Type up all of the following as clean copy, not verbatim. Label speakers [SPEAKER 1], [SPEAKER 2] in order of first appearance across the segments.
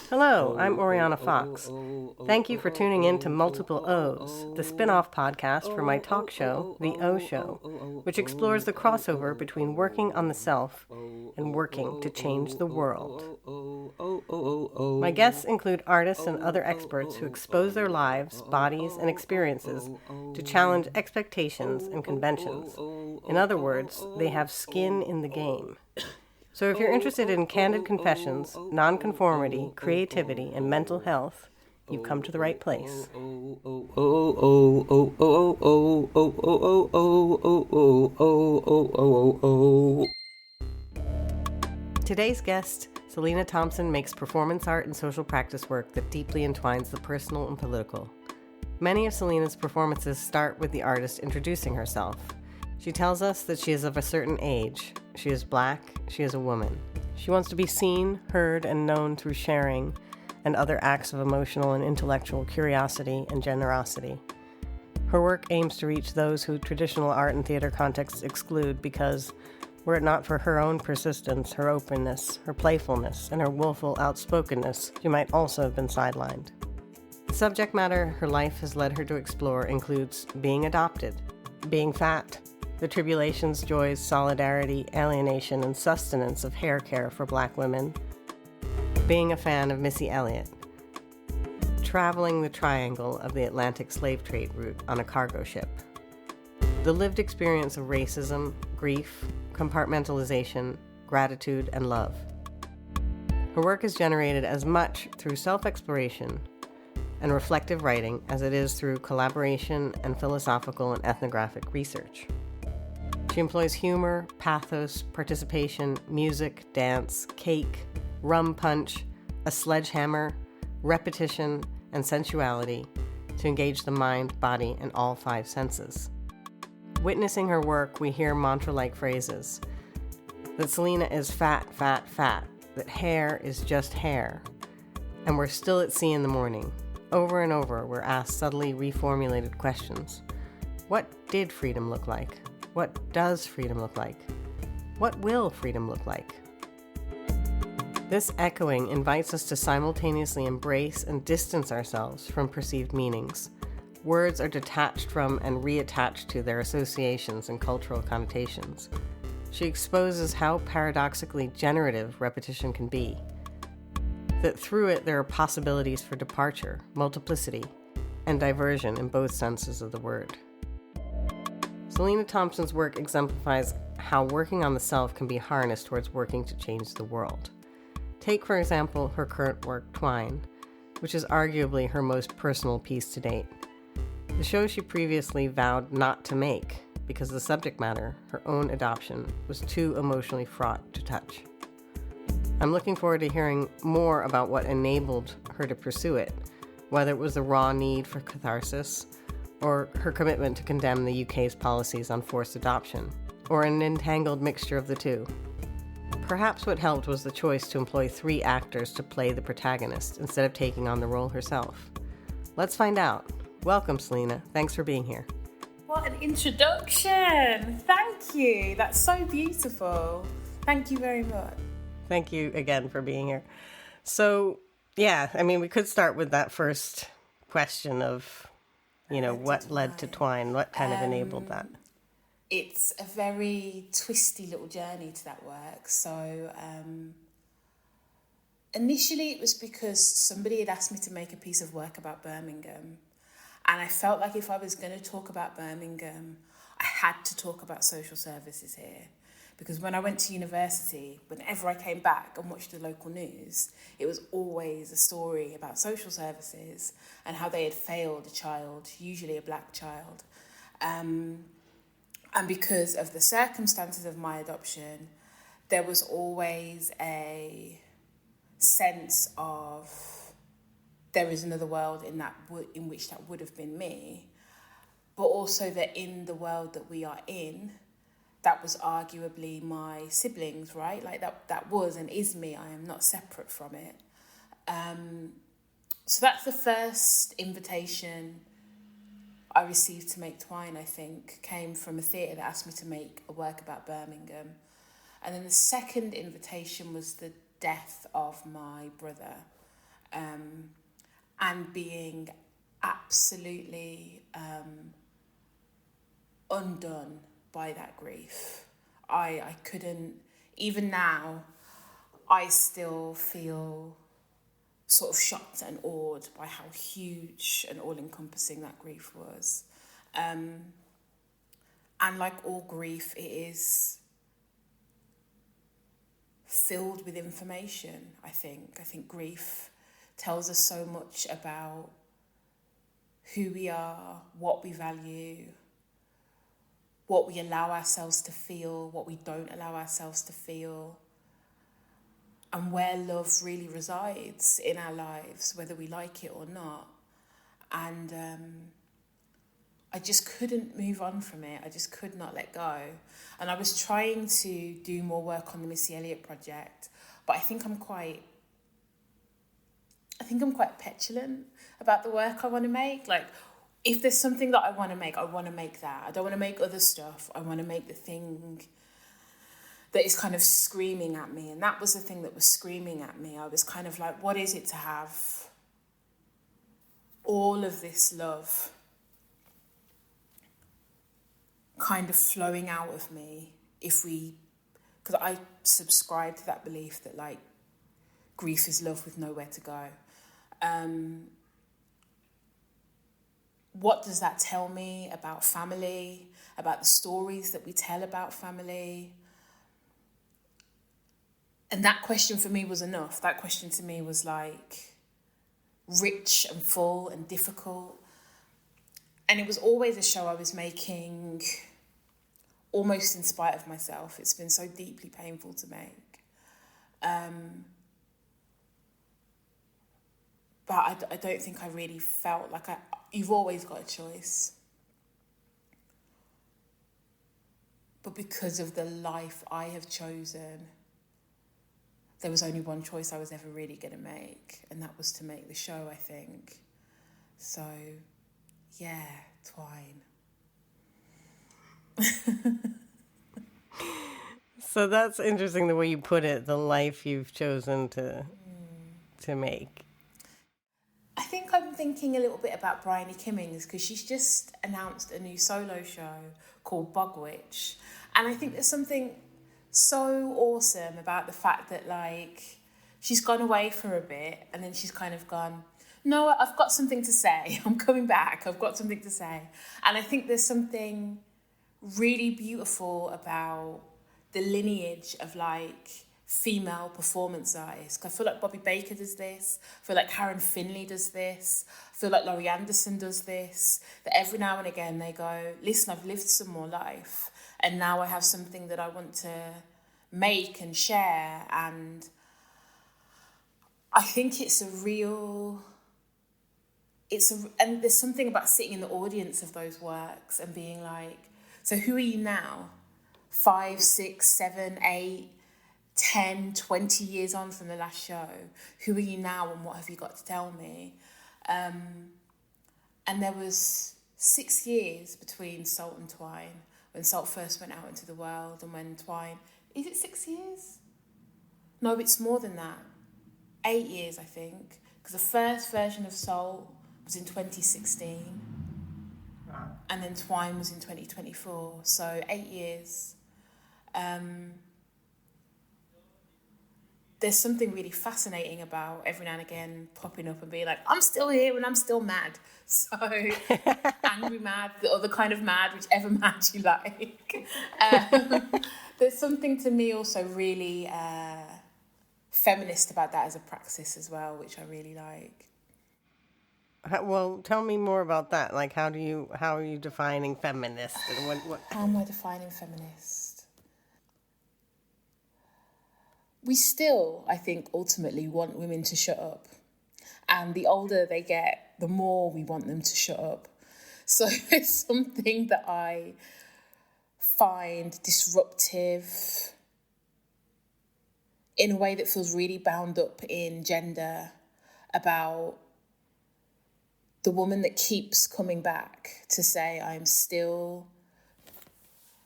[SPEAKER 1] Hello, I'm Oriana Fox. Thank you for tuning in to Multiple O's, the spin-off podcast for my talk show, The O Show, which explores the crossover between working on the self and working to change the world. My guests include artists and other experts who expose their lives, bodies, and experiences to challenge expectations and conventions. In other words, they have skin in the game. So if you're interested in candid confessions, nonconformity, creativity, and mental health, you've come to the right place. Today's guest, Selina Thompson, makes performance art and social practice work that deeply entwines the personal and political. Many of Selina's performances start with the artist introducing herself. She tells us that she is of a certain age. She is Black. She is a woman. She wants to be seen, heard, and known through sharing and other acts of emotional and intellectual curiosity and generosity. Her work aims to reach those who traditional art and theater contexts exclude because, were it not for her own persistence, her openness, her playfulness, and her willful outspokenness, she might also have been sidelined. The subject matter her life has led her to explore includes being adopted, being fat, the tribulations, joys, solidarity, alienation, and sustenance of hair care for Black women, being a fan of Missy Elliott, traveling the triangle of the Atlantic slave trade route on a cargo ship, the lived experience of racism, grief, compartmentalization, gratitude, and love. Her work is generated as much through self-exploration and reflective writing as it is through collaboration and philosophical and ethnographic research. She employs humor, pathos, participation, music, dance, cake, rum punch, a sledgehammer, repetition, and sensuality to engage the mind, body, and all five senses. Witnessing her work, we hear mantra-like phrases that Selina is fat, fat, fat, that hair is just hair, and we're still at sea in the morning. Over and over, we're asked subtly reformulated questions. What did freedom look like? What does freedom look like? What will freedom look like? This echoing invites us to simultaneously embrace and distance ourselves from perceived meanings. Words are detached from and reattached to their associations and cultural connotations. She exposes how paradoxically generative repetition can be. That through it there are possibilities for departure, multiplicity, and diversion in both senses of the word. Selina Thompson's work exemplifies how working on the self can be harnessed towards working to change the world. Take, for example, her current work, Twine, which is arguably her most personal piece to date. The show she previously vowed not to make because the subject matter, her own adoption, was too emotionally fraught to touch. I'm looking forward to hearing more about what enabled her to pursue it, whether it was the raw need for catharsis, or her commitment to condemn the UK's policies on forced adoption, or an entangled mixture of the two. Perhaps what helped was the choice to employ 3 actors to play the protagonist instead of taking on the role herself. Let's find out. Welcome, Selina. Thanks for being here.
[SPEAKER 2] What an introduction! Thank you. That's so beautiful. Thank you very much.
[SPEAKER 1] Thank you again for being here. So, we could start with that first question of, what led to Twine? What kind of enabled that?
[SPEAKER 2] It's a very twisty little journey to that work. So, initially it was because somebody had asked me to make a piece of work about Birmingham. And I felt like if I was going to talk about Birmingham, I had to talk about social services here. Because when I went to university, whenever I came back and watched the local news, it was always a story about social services and how they had failed a child, usually a Black child. And because of the circumstances of my adoption, there was always a sense of there is another world in which that would have been me, but also that in the world that we are in, that was arguably my siblings, right? Like that was and is me. I am not separate from it. So that's the first invitation I received to make Twine, I think, came from a theatre that asked me to make a work about Birmingham. And then the second invitation was the death of my brother, and being absolutely undone by that grief. I couldn't, even now, I still feel sort of shocked and awed by how huge and all-encompassing that grief was. And like all grief, it is filled with information, I think. I think grief tells us so much about who we are, what we value, what we allow ourselves to feel, what we don't allow ourselves to feel, and where love really resides in our lives, whether we like it or not. And I just couldn't move on from it. I just could not let go. And I was trying to do more work on the Missy Elliott project, but I think I'm quite petulant about the work I want to make. Like, if there's something that I want to make that. I don't want to make other stuff. I want to make the thing that is kind of screaming at me. And that was the thing that was screaming at me. I was kind of like, what is it to have all of this love kind of flowing out of me because I subscribe to that belief that, like, grief is love with nowhere to go. What does that tell me about family, about the stories that we tell about family? And that question for me was enough. That question to me was like rich and full and difficult. And it was always a show I was making almost in spite of myself. It's been so deeply painful to make. But I don't think I really felt like you've always got a choice. But because of the life I have chosen, there was only one choice I was ever really going to make, and that was to make the show, I think. So, yeah, Twine.
[SPEAKER 1] So that's interesting the way you put it, the life you've chosen to make.
[SPEAKER 2] I think I'm thinking a little bit about Bryony Kimmings because she's just announced a new solo show called Bugwitch. And I think there's something so awesome about the fact that, like, she's gone away for a bit and then she's kind of gone, no, I've got something to say. I'm coming back. I've got something to say. And I think there's something really beautiful about the lineage of, like, female performance artists. I feel like Bobby Baker does this. I feel like Karen Finley does this. I feel like Laurie Anderson does this. That every now and again they go, listen, I've lived some more life and now I have something that I want to make and share. And I think and there's something about sitting in the audience of those works and being like, so who are you now? 5, 6, 7, 8, 10, 20 years on from the last show? Who are you now and what have you got to tell me? And there was 6 years between Salt and Twine, when Salt first went out into the world and when Twine... Is it 6 years? No, it's more than that. 8 years, I think. Because the first version of Salt was in 2016. And then Twine was in 2024. So 8 years. There's something really fascinating about every now and again popping up and being like, I'm still here and I'm still mad. So angry mad, the other kind of mad, whichever mad you like. There's something to me also really feminist about that as a practice as well, which I really like.
[SPEAKER 1] Well, tell me more about that. Like, how are you defining feminist? And what?
[SPEAKER 2] How am I defining feminist? We still, I think, ultimately want women to shut up. And the older they get, the more we want them to shut up. So it's something that I find disruptive in a way that feels really bound up in gender, about the woman that keeps coming back to say, I'm still,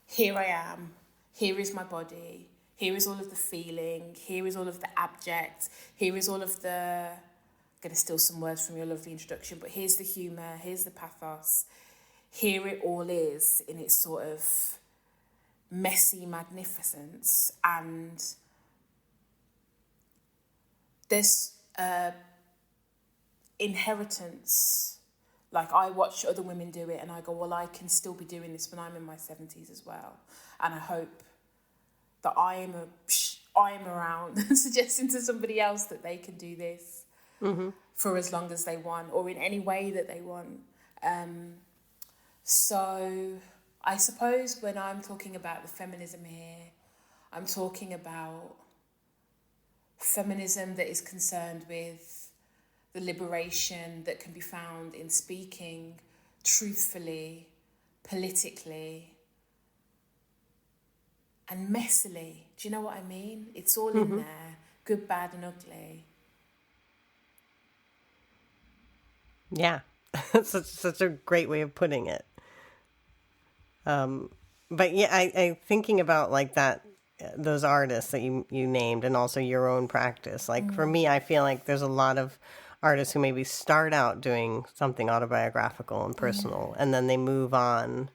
[SPEAKER 2] here I am, here is my body, Here is all of the feeling. Here is all of the abject. Here is all of the... I'm going to steal some words from your lovely introduction, but here's the humour. Here's the pathos. Here it all is in its sort of messy magnificence. And there's inheritance. Like, I watch other women do it and I go, well, I can still be doing this when I'm in my 70s as well. And I hope that I'm around suggesting to somebody else that they can do this for as long as they want, or in any way that they want. So I suppose when I'm talking about the feminism here, I'm talking about feminism that is concerned with the liberation that can be found in speaking truthfully, politically, and messily. Do you know what I mean? It's all in there, good, bad, and ugly.
[SPEAKER 1] Yeah, such a great way of putting it. But yeah, I thinking about like that, those artists that you named, and also your own practice. Like for me, I feel like there's a lot of artists who maybe start out doing something autobiographical and personal, and then they move on,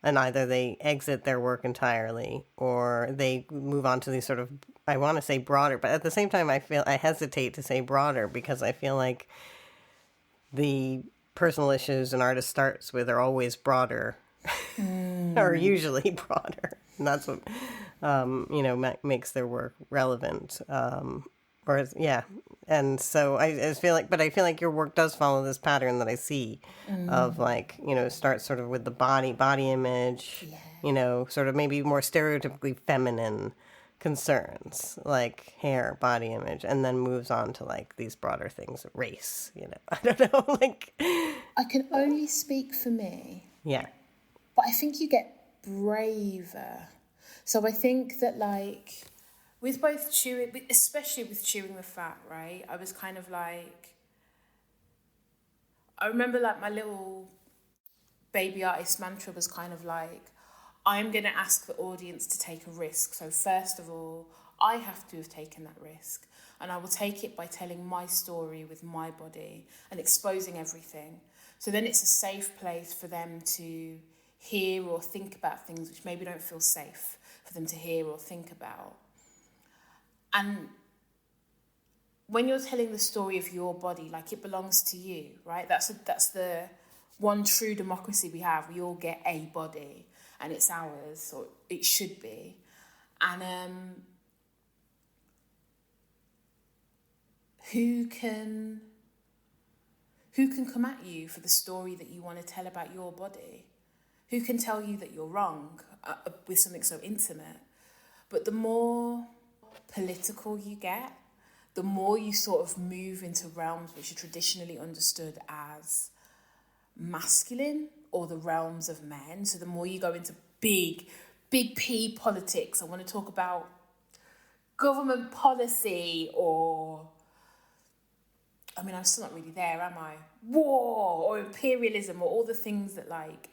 [SPEAKER 1] and either they exit their work entirely, or they move on to these sort of, I want to say broader, but at the same time, I hesitate to say broader, because I feel like the personal issues an artist starts with are always broader, or usually broader. And that's what, makes their work relevant. And so I feel like your work does follow this pattern that I see of like, starts sort of with the body image, sort of maybe more stereotypically feminine concerns like hair, body image, and then moves on to like these broader things, race, I don't know, like.
[SPEAKER 2] I can only speak for me.
[SPEAKER 1] Yeah.
[SPEAKER 2] But I think you get braver. So I think that like, with both chewing, especially with chewing the fat, right? I was kind of like, I remember like my little baby artist mantra was kind of like, I'm going to ask the audience to take a risk. So first of all, I have to have taken that risk. And I will take it by telling my story with my body and exposing everything. So then it's a safe place for them to hear or think about things which maybe don't feel safe for them to hear or think about. And when you're telling the story of your body, like it belongs to you, right? That's the one true democracy we have. We all get a body and it's ours, or it should be. And who can come at you for the story that you want to tell about your body? Who can tell you that you're wrong with something so intimate? But the more political you get, the more you sort of move into realms which are traditionally understood as masculine, or the realms of men. So the more you go into big P politics, I want to talk about government policy, or, I mean, I'm still not really there, am I? War or imperialism, or all the things that like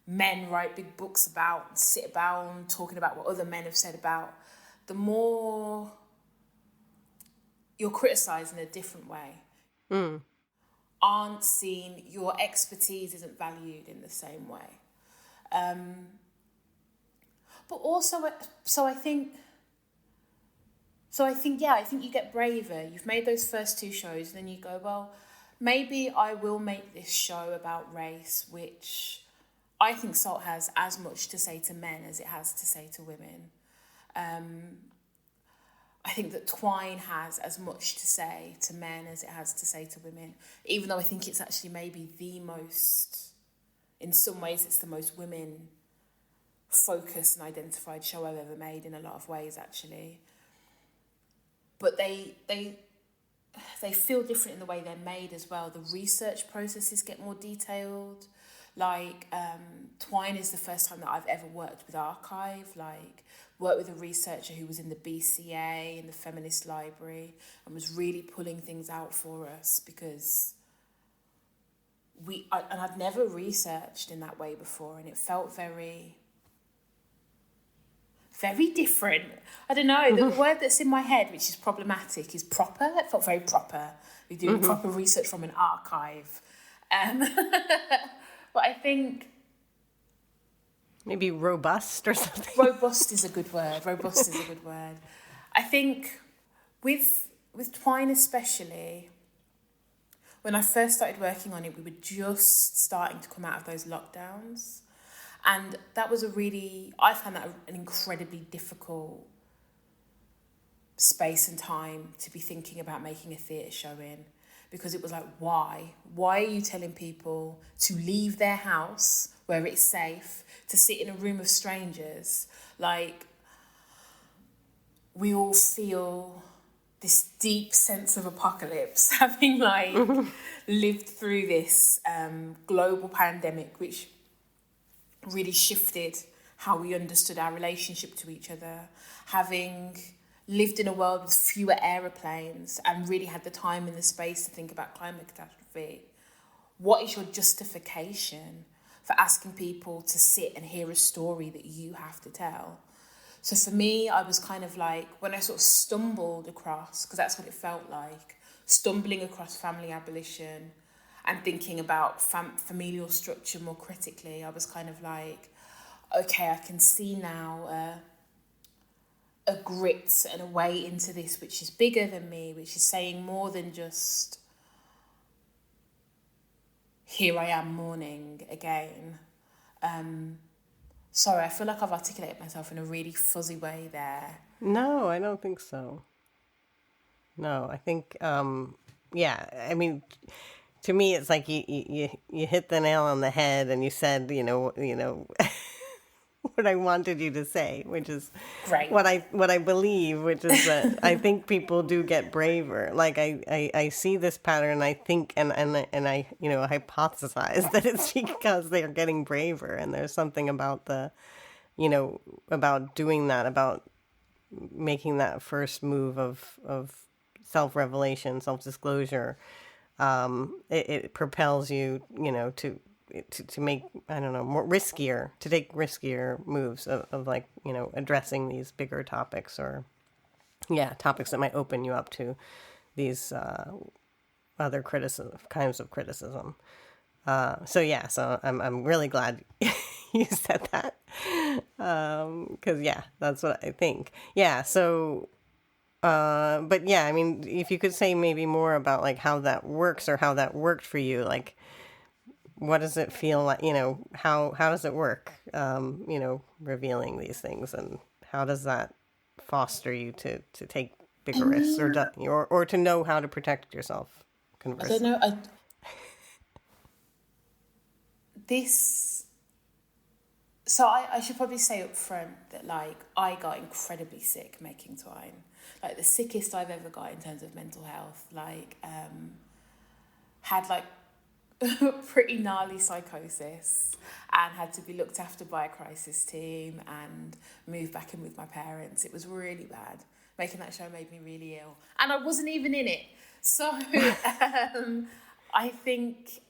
[SPEAKER 2] men write big books about and sit about and talking about what other men have said about, the more you're criticised in a different way. Aren't seen, your expertise isn't valued in the same way. But also, I think you get braver. You've made those first two shows, and then you go, well, maybe I will make this show about race, which I think Salt has as much to say to men as it has to say to women. I think that Twine has as much to say to men as it has to say to women, even though I think it's actually maybe the most, in some ways, it's the most women-focused and identified show I've ever made in a lot of ways, actually. But they feel different in the way they're made as well. The research processes get more detailed. Like, Twine is the first time that I've ever worked with archive, like worked with a researcher who was in the BCA, in the Feminist Library, and was really pulling things out for us, because I'd never researched in that way before, and it felt very very different. I don't know, the word that's in my head, which is problematic, is proper. It felt very proper. We're doing proper research from an archive. But I think...
[SPEAKER 1] Maybe robust or something.
[SPEAKER 2] Robust is a good word. I think with Twine especially, when I first started working on it, we were just starting to come out of those lockdowns. And that was I found that an incredibly difficult space and time to be thinking about making a theatre show in. Because it was like, why? Why are you telling people to leave their house where it's safe, to sit in a room of strangers? Like, we all feel this deep sense of apocalypse, having like lived through this global pandemic, which really shifted how we understood our relationship to each other, having lived in a world with fewer aeroplanes and really had the time and the space to think about climate catastrophe. What is your justification for asking people to sit and hear a story that you have to tell? So for me, I was kind of like, when I sort of stumbled across, because that's what it felt like, stumbling across family abolition and thinking about familial structure more critically, I was kind of like, okay, I can see now a grit and a way into this which is bigger than me, which is saying more than just, here I am mourning again. Sorry, I feel like I've articulated myself in a really fuzzy way there.
[SPEAKER 1] No, I don't think so. No, I think, I mean, to me, it's like you hit the nail on the head and you said, what I wanted you to say, which is
[SPEAKER 2] Great.
[SPEAKER 1] what I believe, which is that I think people do get braver. Like I see this pattern, I think, and I hypothesize that it's because they're getting braver, and there's something about about doing that, about making that first move of self-revelation, self-disclosure. It propels you, to make, I don't know, more riskier, to take riskier moves of like, addressing these bigger topics, or topics that might open you up to these other kinds of criticism. So I'm really glad you said that, because that's what I think. So but I mean, if you could say maybe more about like how that works, or how that worked for you, like, what does it feel like, how does it work, revealing these things, and how does that foster you to take bigger risks, or to know how to protect yourself, conversely?
[SPEAKER 2] I don't know. So I should probably say up front that, like, I got incredibly sick making Twine. Like, the sickest I've ever got in terms of mental health. Like, had, like, pretty gnarly psychosis and had to be looked after by a crisis team and moved back in with my parents. It was really bad. Making that show made me really ill. And I wasn't even in it. So I think...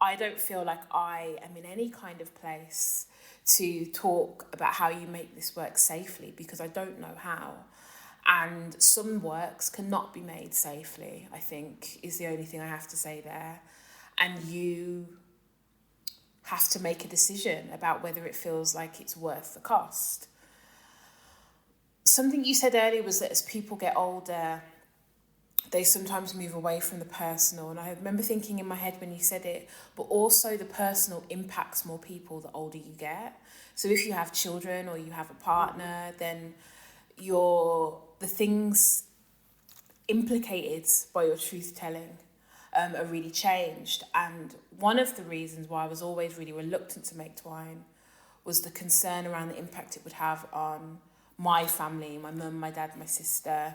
[SPEAKER 2] I don't feel like I am in any kind of place to talk about how you make this work safely, because I don't know how. And some works cannot be made safely, I think, is the only thing I have to say there. And you have to make a decision about whether it feels like it's worth the cost. Something you said earlier was that as people get older, they sometimes move away from the personal. And I remember thinking in my head when you said it, but also the personal impacts more people the older you get. So if you have children or you have a partner, then the things implicated by your truth-telling are really changed. And one of the reasons why I was always really reluctant to make Twine was the concern around the impact it would have on my family, my mum, my dad, my sister,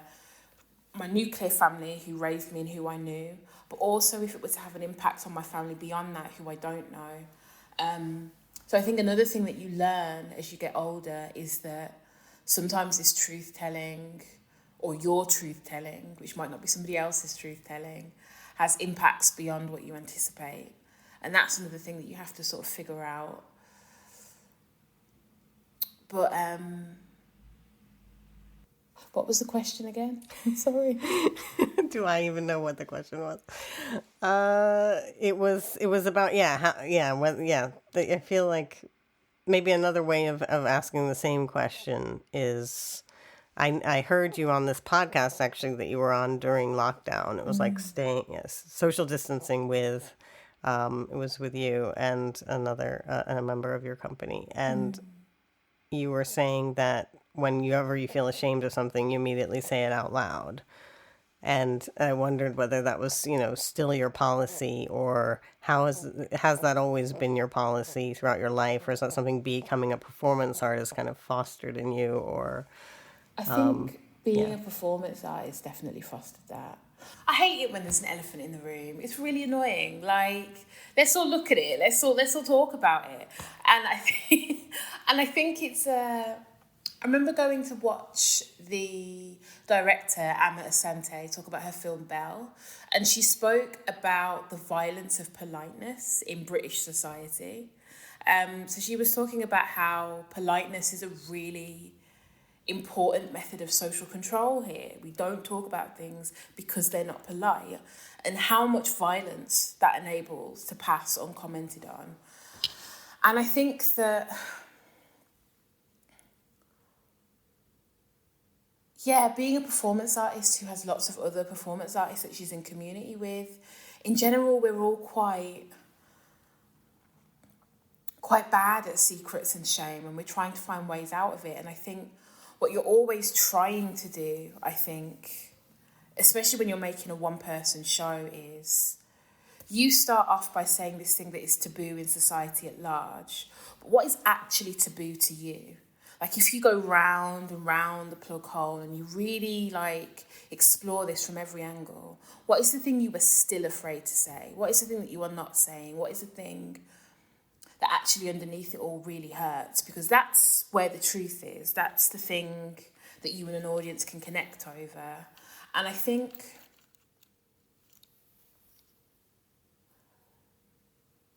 [SPEAKER 2] my nuclear family who raised me and who I knew, but also if it was to have an impact on my family beyond that, who I don't know. So I think another thing that you learn as you get older is that sometimes this truth-telling, or your truth-telling, which might not be somebody else's truth-telling, has impacts beyond what you anticipate. And that's another thing that you have to sort of figure out But what was the question again? Sorry.
[SPEAKER 1] Do I even know what the question was? It was about I feel like maybe another way of asking the same question is, I heard you on this podcast actually that you were on during lockdown. It was like social distancing with, it was with you and another a member of your company, and you were saying that whenever you feel ashamed of something, you immediately say it out loud. And I wondered whether that was, still your policy, or has that always been your policy throughout your life, or is that something becoming a performance artist kind of fostered in you, or?
[SPEAKER 2] I think being a performance artist definitely fostered that. I hate it when there's an elephant in the room. It's really annoying. Like, let's all look at it. Let's all talk about it. And I think it's I remember going to watch the director, Amma Asante, talk about her film Belle, and she spoke about the violence of politeness in British society. So she was talking about how politeness is a really important method of social control here. We don't talk about things because they're not polite, and how much violence that enables to pass uncommented on. And I think that... being a performance artist who has lots of other performance artists that she's in community with, in general, we're all quite bad at secrets and shame, and we're trying to find ways out of it. And I think what you're always trying to do, I think, especially when you're making a one-person show, is you start off by saying this thing that is taboo in society at large, but what is actually taboo to you? Like, if you go round and round the plug hole and you really, explore this from every angle, what is the thing you were still afraid to say? What is the thing that you are not saying? What is the thing that actually underneath it all really hurts? Because that's where the truth is. That's the thing that you and an audience can connect over. And I think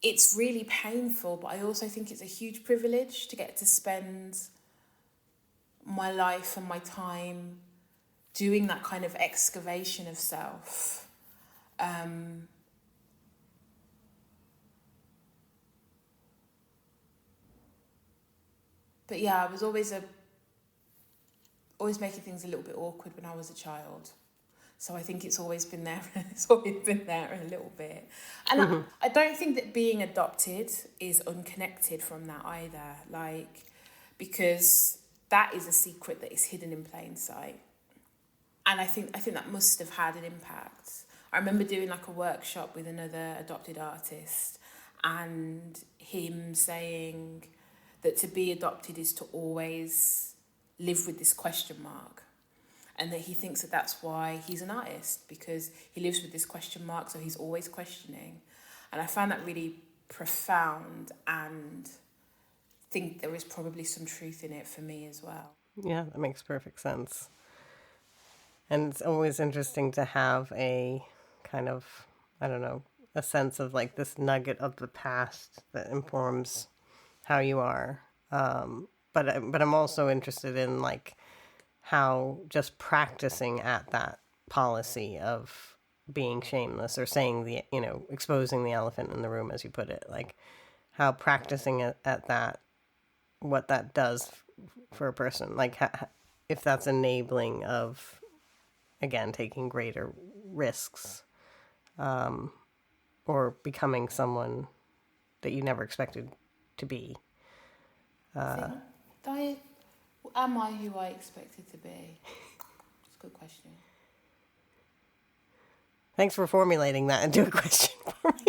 [SPEAKER 2] it's really painful, but I also think it's a huge privilege to get to spend my life and my time doing that kind of excavation of self. But I was always making things a little bit awkward when I was a child. So I think it's always been there. It's always been there a little bit. And I don't think that being adopted is unconnected from that either. Because that is a secret that is hidden in plain sight. And I think that must have had an impact. I remember doing a workshop with another adopted artist, and him saying that to be adopted is to always live with this question mark. And that he thinks that that's why he's an artist, because he lives with this question mark, so he's always questioning. And I found that really profound, and think there is probably some truth in it for me as well.
[SPEAKER 1] Yeah, that makes perfect sense. And it's always interesting to have a kind of, a sense of this nugget of the past that informs how you are. But I'm also interested in how just practicing at that policy of being shameless, or saying exposing the elephant in the room, as you put it, how practicing at that, what that does for a person, if that's enabling of, again, taking greater risks, or becoming someone that you never expected to be.
[SPEAKER 2] Am I who I expected to be? It's a good question.
[SPEAKER 1] Thanks for formulating that into a question for me.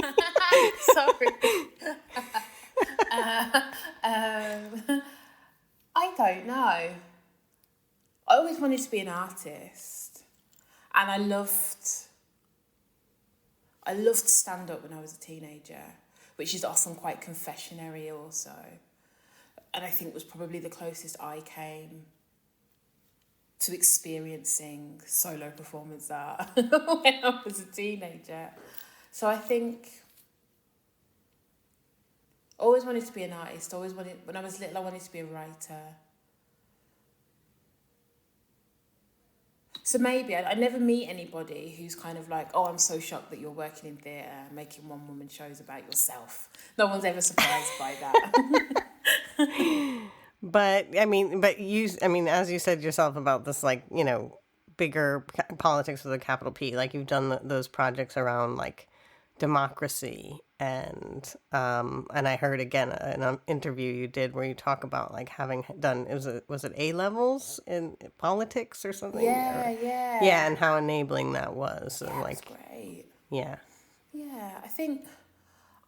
[SPEAKER 2] Sorry. I don't know. I always wanted to be an artist, and I loved stand-up when I was a teenager, which is often quite confessionary also, and I think was probably the closest I came to experiencing solo performance art when I was a teenager. So I think always wanted to be an artist. When I was little, I wanted to be a writer. So maybe I never meet anybody who's kind of like, oh, I'm so shocked that you're working in theatre, making one-woman shows about yourself. No one's ever surprised by that.
[SPEAKER 1] But as you said yourself about this, like, you know, bigger politics with a capital P, like you've done those projects around like democracy, and I heard again in an interview you did where you talk about like having done, was it A levels in politics or something? Yeah, and how enabling that was.
[SPEAKER 2] Yeah,
[SPEAKER 1] and like,
[SPEAKER 2] it was great.
[SPEAKER 1] Yeah.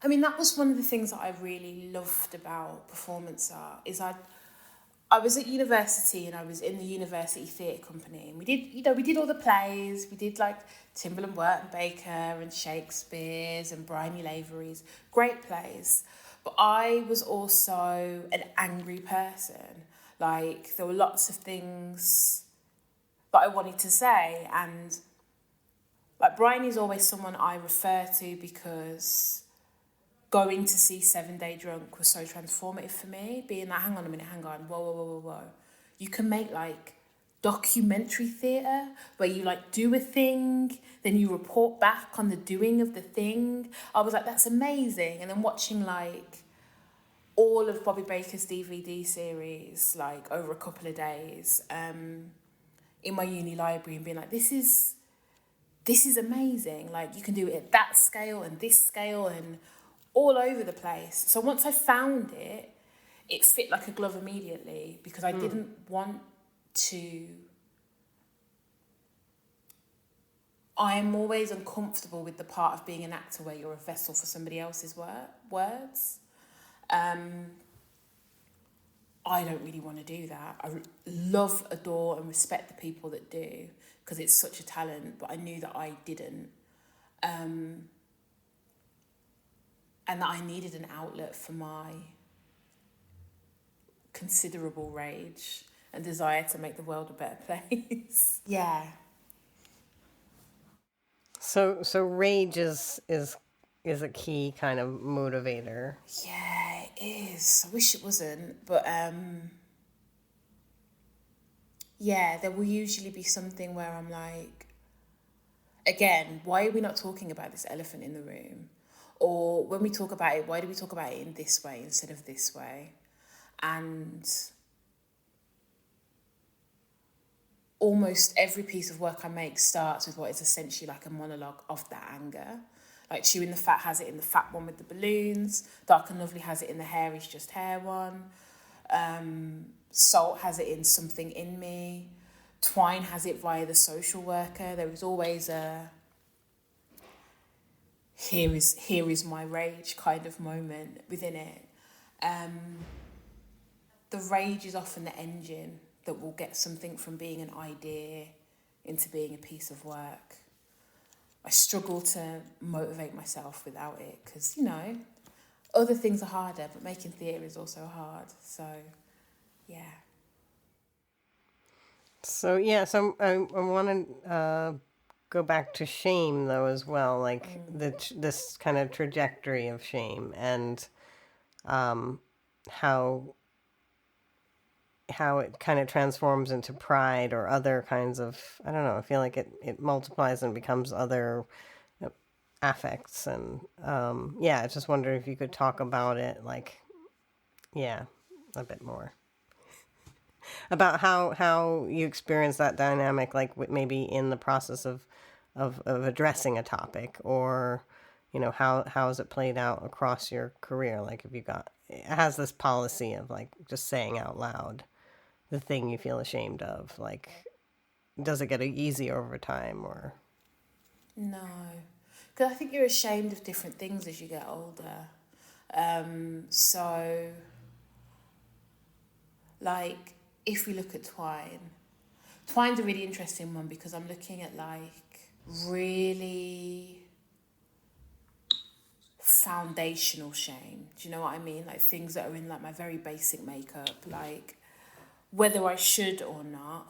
[SPEAKER 2] I mean, that was one of the things that I really loved about performance art, is I was at university and I was in the university theatre company, and we did all the plays. We did like Timberland Work, Baker and Shakespeare's and Bryony Lavery's, great plays. But I was also an angry person. Like, there were lots of things that I wanted to say, and like Bryony's always someone I refer to because going to see 7 Day Drunk was so transformative for me, being like, hang on a minute, whoa. You can make like documentary theatre where you like do a thing, then you report back on the doing of the thing. I was like, that's amazing. And then watching like all of Bobby Baker's DVD series, like over a couple of days, in my uni library, and being like, this is amazing. Like, you can do it at that scale and this scale and all over the place. So once I found it, it fit like a glove immediately, because I didn't want to... I'm always uncomfortable with the part of being an actor where you're a vessel for somebody else's words. I don't really want to do that. I love, adore and respect the people that do, because it's such a talent, but I knew that I didn't. And that I needed an outlet for my considerable rage and desire to make the world a better place. Yeah.
[SPEAKER 1] So rage is a key kind of motivator.
[SPEAKER 2] Yeah, it is. I wish it wasn't, but yeah, there will usually be something where I'm like, again, why are we not talking about this elephant in the room? Or when we talk about it, why do we talk about it in this way instead of this way? And almost every piece of work I make starts with what is essentially like a monologue of that anger. Like Chewing the Fat has it in the fat one with the balloons. Dark and Lovely has it in the hair is just hair one. Salt has it in Something in Me. Twine has it via the social worker. There is always a here is my rage kind of moment within it. The rage is often the engine that will get something from being an idea into being a piece of work. I struggle to motivate myself without it because, you know, other things are harder, but making theatre is also hard. So, yeah.
[SPEAKER 1] So I want to go back to shame though as well, like this kind of trajectory of shame and how it kind of transforms into pride or other kinds of, I don't know, I feel like it multiplies and becomes other affects. And I just wonder if you could talk about it, like, a bit more about how you experience that dynamic, like maybe in the process of addressing a topic, or, you know, how has it played out across your career? Like, if it has this policy of like just saying out loud the thing you feel ashamed of, like, does it get easier over time, or?
[SPEAKER 2] No, because I think you're ashamed of different things as you get older. So, like, if we look at Twine's a really interesting one, because I'm looking at like really foundational shame. Do you know what I mean? Like things that are in like my very basic makeup, like whether I should or not,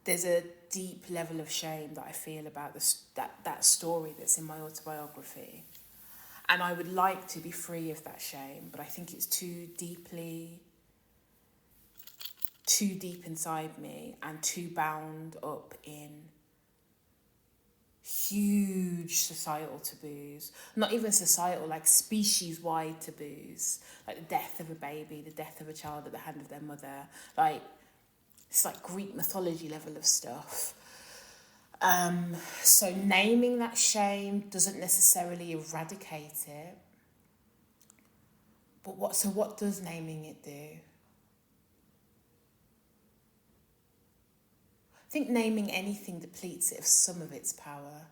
[SPEAKER 2] there's a deep level of shame that I feel about that story that's in my autobiography. And I would like to be free of that shame, but I think it's too deeply too deep inside me and too bound up in huge societal taboos, not even societal, like species-wide taboos, like the death of a baby, the death of a child at the hand of their mother, like it's like Greek mythology level of stuff. So naming that shame doesn't necessarily eradicate it, but what does naming it do? I think naming anything depletes it of some of its power.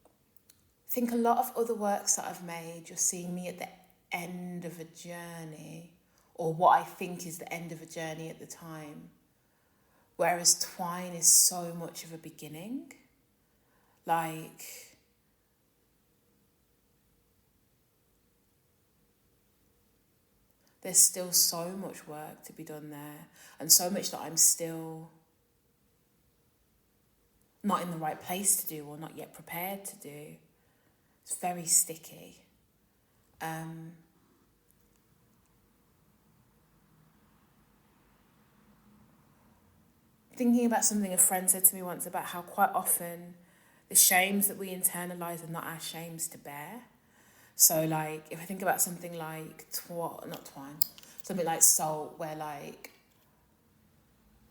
[SPEAKER 2] I think a lot of other works that I've made, you're seeing me at the end of a journey, or what I think is the end of a journey at the time. Whereas Twine is so much of a beginning. Like, there's still so much work to be done there, and so much that I'm still not in the right place to do or not yet prepared to do. It's very sticky. Thinking about something a friend said to me once about how quite often the shames that we internalise are not our shames to bear. So, like, if I think about something like something like Salt, where, like,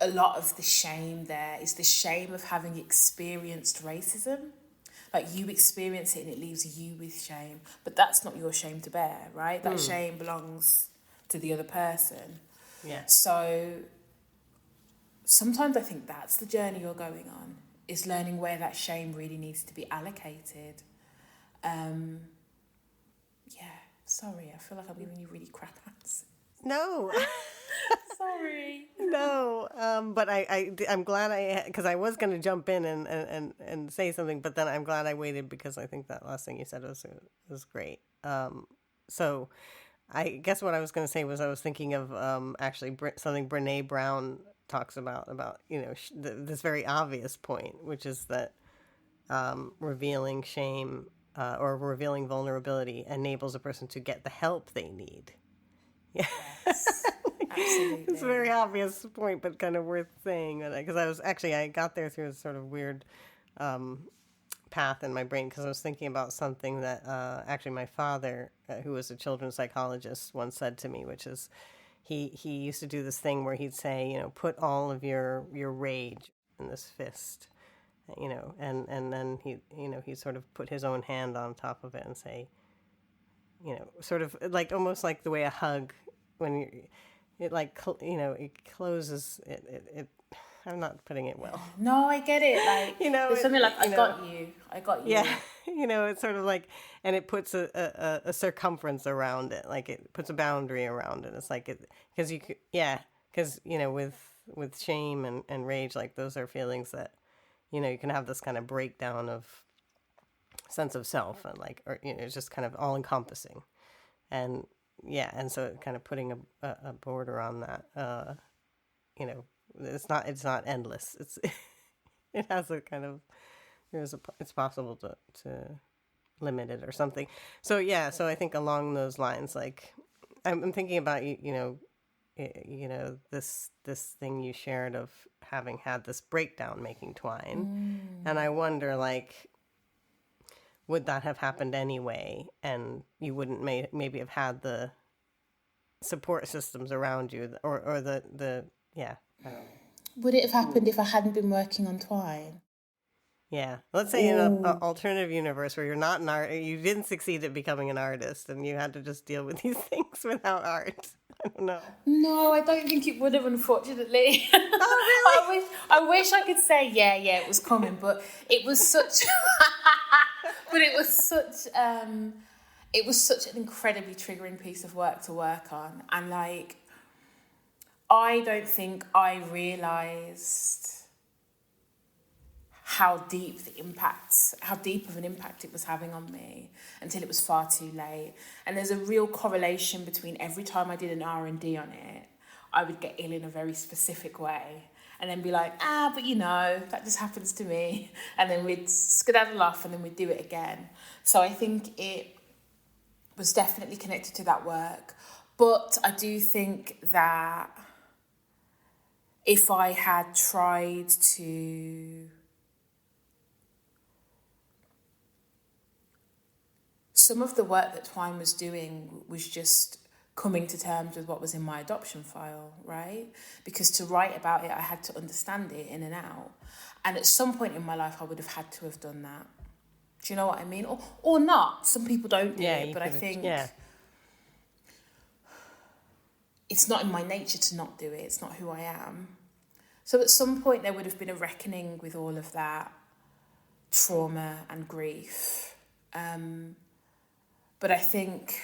[SPEAKER 2] a lot of the shame there is the shame of having experienced racism. Like, you experience it and it leaves you with shame. But that's not your shame to bear, right? That shame belongs to the other person.
[SPEAKER 1] Yeah.
[SPEAKER 2] So sometimes I think that's the journey you're going on, is learning where that shame really needs to be allocated. Sorry, I feel like I'm giving you really crap answers.
[SPEAKER 1] No.
[SPEAKER 2] Sorry.
[SPEAKER 1] No, but I'm glad because I was going to jump in and say something, but then I'm glad I waited because I think that last thing you said was great. So I guess what I was going to say was I was thinking of actually something Brene Brown talks about this very obvious point, which is that revealing shame or revealing vulnerability enables a person to get the help they need. Yeah.
[SPEAKER 2] Yes, absolutely.
[SPEAKER 1] It's a very obvious point, but kind of worth saying. Because I got there through a sort of weird path in my brain, because I was thinking about something that actually my father, who was a children's psychologist, once said to me, which is he used to do this thing where he'd say, put all of your rage in this fist, and then he sort of put his own hand on top of it and say, sort of like almost like the way a hug, when it closes it. I'm not putting it well.
[SPEAKER 2] No, I get it. Like, it's something like, I got you.
[SPEAKER 1] Yeah, it's sort of like, and it puts a circumference around it, like it puts a boundary around it. It's like because with shame and rage, like those are feelings that, you can have this kind of breakdown of sense of self, and it's just kind of all encompassing, and so kind of putting a border on that, it's not endless. It has a kind of, it's possible to limit it or something. So so I think along those lines, like I'm thinking about this thing you shared of having had this breakdown making Twine, and I wonder, like, would that have happened anyway, and you wouldn't maybe have had the support systems around you, or the I don't know.
[SPEAKER 2] Would it have happened if I hadn't been working on Twine?
[SPEAKER 1] Yeah, let's say in an alternative universe where you're not an art, you didn't succeed at becoming an artist, and you had to just deal with these things without art. I don't know.
[SPEAKER 2] No, I don't think it would have, unfortunately.
[SPEAKER 1] Oh, really?
[SPEAKER 2] I wish I could say it was coming, but it was such. It was such an incredibly triggering piece of work to work on, and like, I don't think I realised how deep of an impact it was having on me until it was far too late. And there's a real correlation between every time I did an R&D on it, I would get ill in a very specific way and then be like, but that just happens to me. And then we'd skedaddle off and then we'd do it again. So I think it was definitely connected to that work. But I do think that if I had tried to... Some of the work that Twine was doing was just coming to terms with what was in my adoption file, right? Because to write about it, I had to understand it in and out. And at some point in my life, I would have had to have done that. Do you know what I mean? Or not. Some people don't do it, but I think it's not in my nature to not do it. It's not who I am. So at some point, there would have been a reckoning with all of that trauma and grief. But I think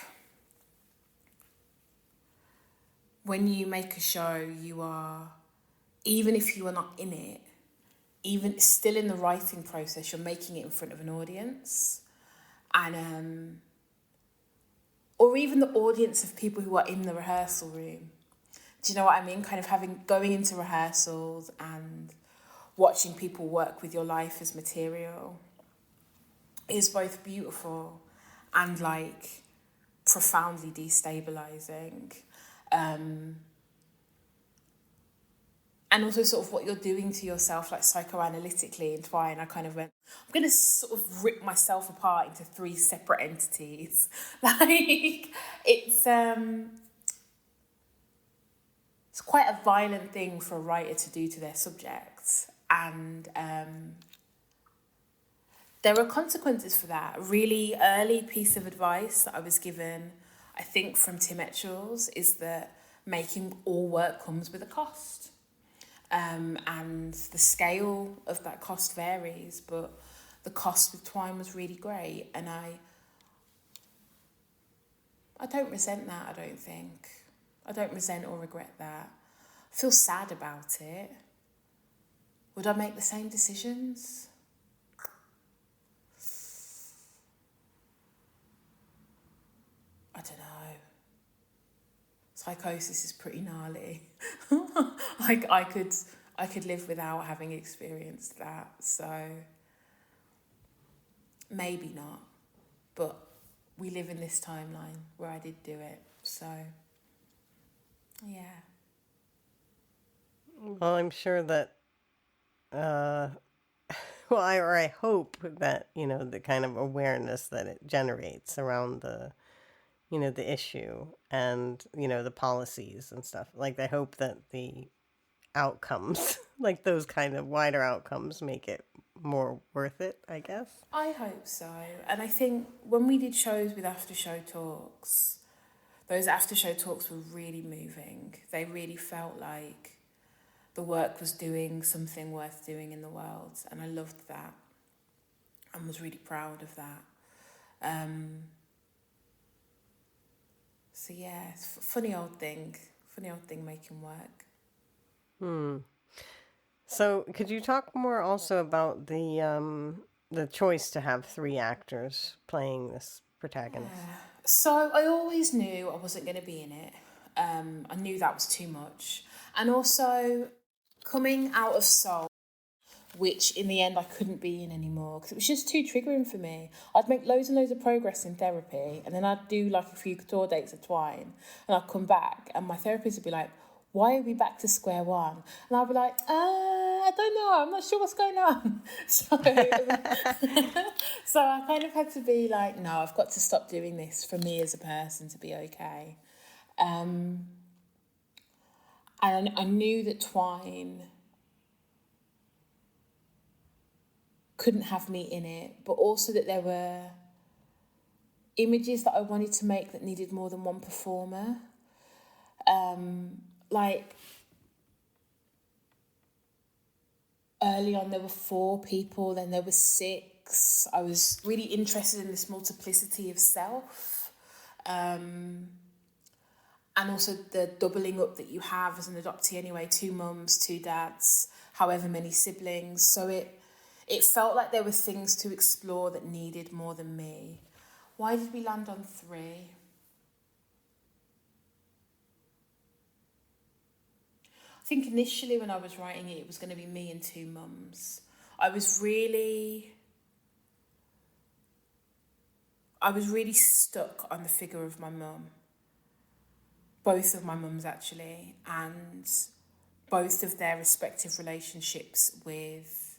[SPEAKER 2] when you make a show, you are, even if you are not in it, even still in the writing process, you're making it in front of an audience. And, or even the audience of people who are in the rehearsal room. Do you know what I mean? Kind of going into rehearsals and watching people work with your life as material is both beautiful and like profoundly destabilizing. And also sort of what you're doing to yourself, like psychoanalytically in Twine, I kind of went, I'm going to sort of rip myself apart into 3 separate entities. Like, it's quite a violent thing for a writer to do to their subject. And there are consequences for that. A really early piece of advice that I was given, I think from Tim Etchells, is that making all work comes with a cost. And the scale of that cost varies, but the cost with Twine was really great. And I don't resent that, I don't think. I don't resent or regret that. I feel sad about it. Would I make the same decisions? I don't know. Psychosis is pretty gnarly. I could live without having experienced that. So maybe not. But we live in this timeline where I did do it. So yeah.
[SPEAKER 1] Well, I'm sure that I hope that, the kind of awareness that it generates around the issue and, the policies and stuff. Like, I hope that the outcomes, like those kind of wider outcomes, make it more worth it, I guess.
[SPEAKER 2] I hope so. And I think when we did shows with after show talks, those after show talks were really moving. They really felt like the work was doing something worth doing in the world. And I loved that and was really proud of that. So yeah, it's a funny old thing making work.
[SPEAKER 1] So could you talk more also about the choice to have 3 actors playing this protagonist?
[SPEAKER 2] Yeah. So I always knew I wasn't going to be in it. I knew that was too much. And also coming out of Soul, which in the end I couldn't be in anymore because it was just too triggering for me. I'd make loads and loads of progress in therapy and then I'd do like a few tour dates at Twine and I'd come back and my therapist would be like, why are we back to square one? And I'd be like, I don't know, I'm not sure what's going on. So I kind of had to be like, no, I've got to stop doing this for me as a person to be okay. And I knew that Twine couldn't have me in it, but also that there were images that I wanted to make that needed more than one performer. Like early on there were 4 people, then there were 6. I was really interested in this multiplicity of self. And also the doubling up that you have as an adoptee anyway, 2 mums, 2 dads, however many siblings. So it felt like there were things to explore that needed more than me. Why did we land on 3? I think initially when I was writing it was going to be me and 2 mums. I was really stuck on the figure of my mum. both of my mums actually, and both of their respective relationships with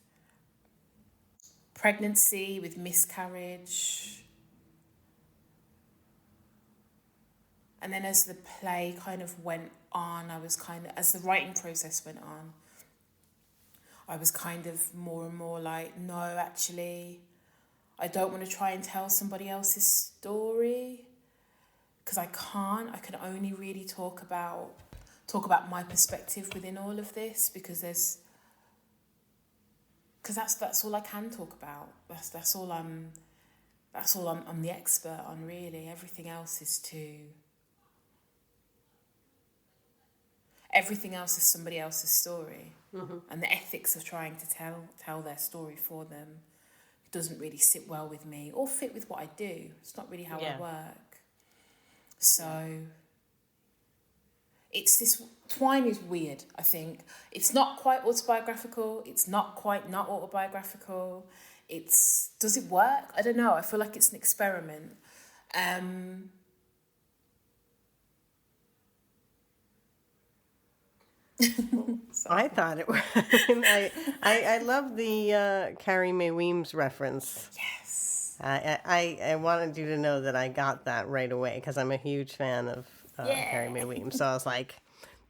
[SPEAKER 2] pregnancy, with miscarriage. And then as the play kind of went on, as the writing process went on, I was kind of more and more like, no, actually, I don't want to try and tell somebody else's story, because I can't. I can only really talk about my perspective within all of this, because that's all I can talk about. That's all I'm the expert on, really. Everything else is somebody else's story.
[SPEAKER 1] Mm-hmm.
[SPEAKER 2] And the ethics of trying to tell their story for them doesn't really sit well with me or fit with what I do. It's not really how I work. So it's this, Twine is weird, I think. It's not quite autobiographical. It's not quite not autobiographical. Does it work? I don't know. I feel like it's an experiment.
[SPEAKER 1] I thought it was. I love the Carrie Mae Weems reference.
[SPEAKER 2] Yes.
[SPEAKER 1] I wanted you to know that I got that right away, because I'm a huge fan of Carrie Mae Weems. So I was like,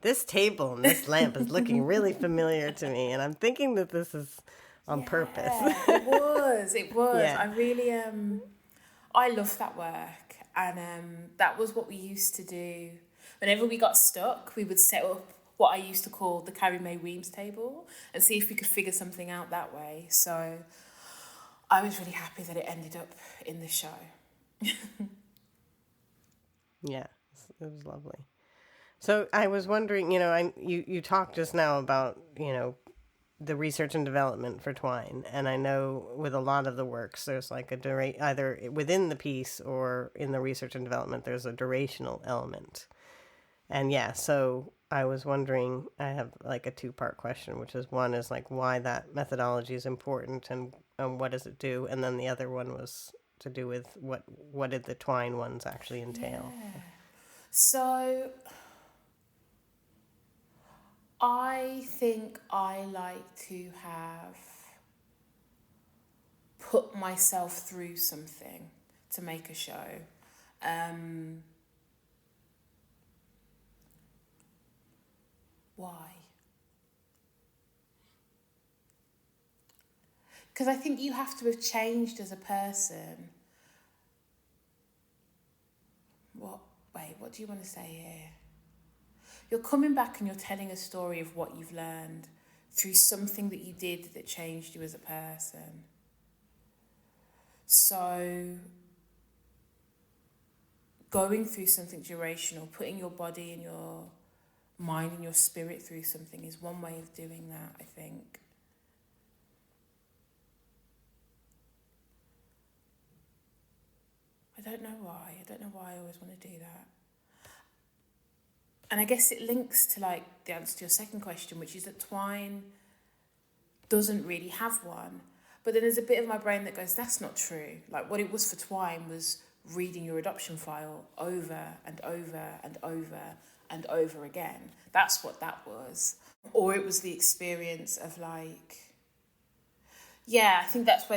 [SPEAKER 1] this table and this lamp is looking really familiar to me, and I'm thinking that this is on purpose.
[SPEAKER 2] It was.
[SPEAKER 1] Yeah.
[SPEAKER 2] I really I love that work, and that was what we used to do. Whenever we got stuck, we would set up what I used to call the Carrie Mae Weems table and see if we could figure something out that way. So I was really happy that it ended up in the show.
[SPEAKER 1] Yeah, it was lovely. So I was wondering, you talked just now about, the research and development for Twine, and I know with a lot of the works, there's like either within the piece or in the research and development, there's a durational element. And so I was wondering, I have like a 2-part question, which is, one is like why that methodology is important and what does it do? And then the other one was to do with what did the Twine ones actually entail?
[SPEAKER 2] Yeah. So I think I like to have put myself through something to make a show. Why? Because I think you have to have changed as a person. What do you want to say here? You're coming back and you're telling a story of what you've learned through something that you did that changed you as a person. So going through something durational, putting your body and your mind and your spirit through something is one way of doing that, I think. I don't know why. I always want to do that. And I guess it links to like the answer to your second question, which is that Twine doesn't really have one. But then there's a bit of my brain that goes, that's not true. Like what it was for Twine was reading your adoption file over and over and over and over again. That's what that was. Or it was the experience of like, I think that's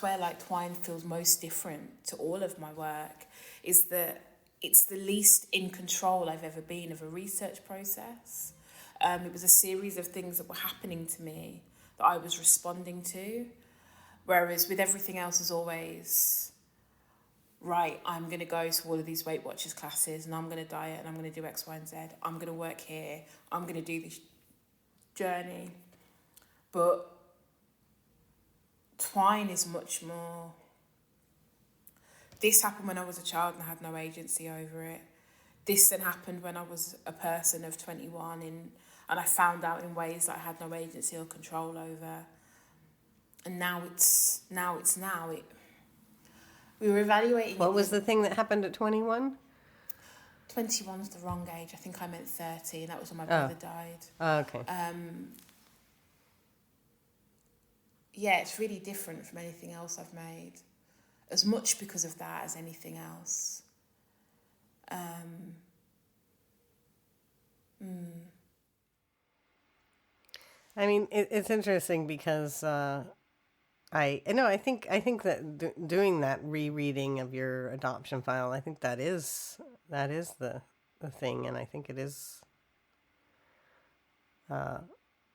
[SPEAKER 2] where like Twine feels most different to all of my work, is that it's the least in control I've ever been of a research process. It was a series of things that were happening to me that I was responding to, whereas with everything else is always, right, I'm going to go to all of these Weight Watchers classes and I'm going to diet and I'm going to do X, Y, and Z. I'm going to work here. I'm going to do this journey. But Twine is much more, this happened when I was a child and I had no agency over it. This then happened when I was a person of 21 and I found out in ways that I had no agency or control over. And now we were evaluating.
[SPEAKER 1] What was the thing that happened at 21?
[SPEAKER 2] 21's the wrong age. I think I meant 30, and that was when my brother died.
[SPEAKER 1] Oh, okay.
[SPEAKER 2] It's really different from anything else I've made. As much because of that as anything else.
[SPEAKER 1] I mean, it's interesting because I think that doing that rereading of your adoption file, I think that is the thing, and I think it is.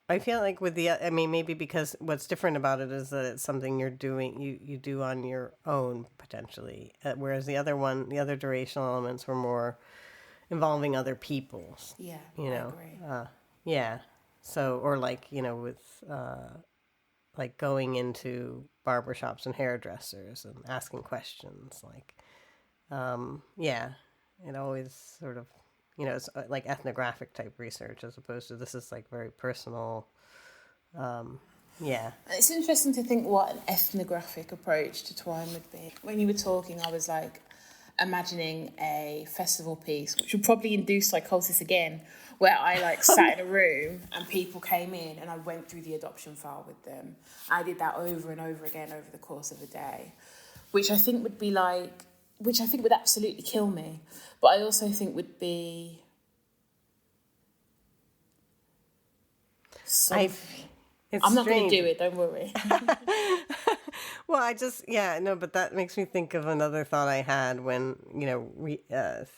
[SPEAKER 1] I feel like with I mean, maybe because what's different about it is that it's something you're doing, you do on your own potentially, whereas the other durational elements were more involving other people's.
[SPEAKER 2] Yeah,
[SPEAKER 1] you know,
[SPEAKER 2] I agree.
[SPEAKER 1] yeah. So, or like with like going into barbershops and hairdressers and asking questions, like, yeah, it always sort of, it's like ethnographic type research as opposed to this is like very personal. Yeah.
[SPEAKER 2] It's interesting to think what an ethnographic approach to Twine would be. When you were talking, I was like imagining a festival piece, which would probably induce psychosis again, where I like sat in a room and people came in and I went through the adoption file with them. I did that over and over again over the course of a day, which I think would absolutely kill me. But I also think would be I'm not going to do it, don't worry.
[SPEAKER 1] Well, but that makes me think of another thought I had when,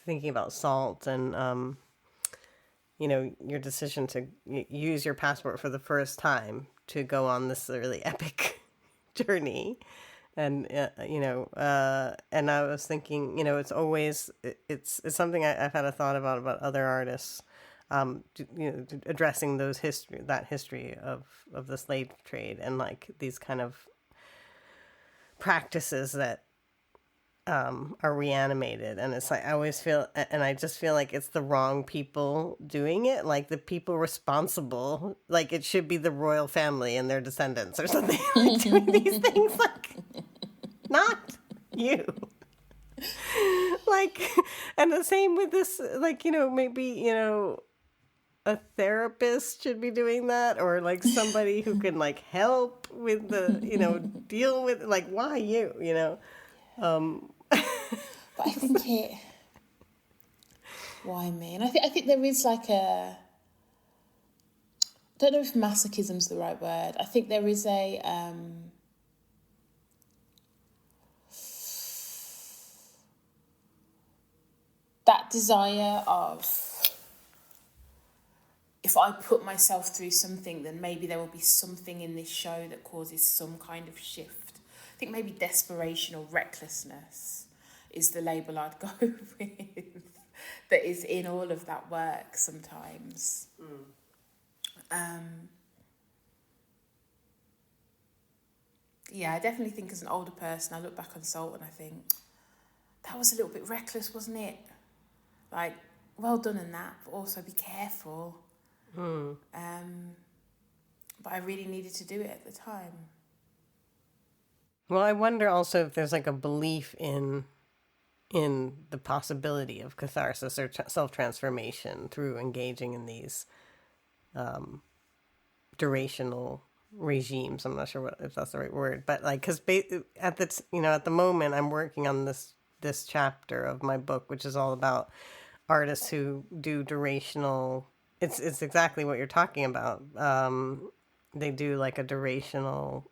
[SPEAKER 1] thinking about SALT and, your decision to use your passport for the first time to go on this really epic journey. And, and I was thinking, it's always, it's something I've had a thought about other artists, addressing that history of the slave trade and like these kind of practices that are reanimated. And it's like I always feel, and I just feel like it's the wrong people doing it, like the people responsible, like it should be the royal family and their descendants or something, like doing these things, like not you. Like, and the same with this, like, maybe, a therapist should be doing that, or like somebody who can like help with the, deal with, like, why you,
[SPEAKER 2] But I think why me? And I think there is like I don't know if masochism's the right word. I think there is a that desire of, if I put myself through something, then maybe there will be something in this show that causes some kind of shift. I think maybe desperation or recklessness is the label I'd go with, that is in all of that work sometimes. Yeah, I definitely think as an older person, I look back on SALT and I think, that was a little bit reckless, wasn't it? Like, well done in that, but also be careful. But I really needed to do it at the time.
[SPEAKER 1] Well, I wonder also if there's like a belief in the possibility of catharsis or self-transformation through engaging in these durational regimes. I'm not sure if that's the right word, but like, because at the moment I'm working on this chapter of my book, which is all about artists who do durational. It's exactly what you're talking about. They do like a durational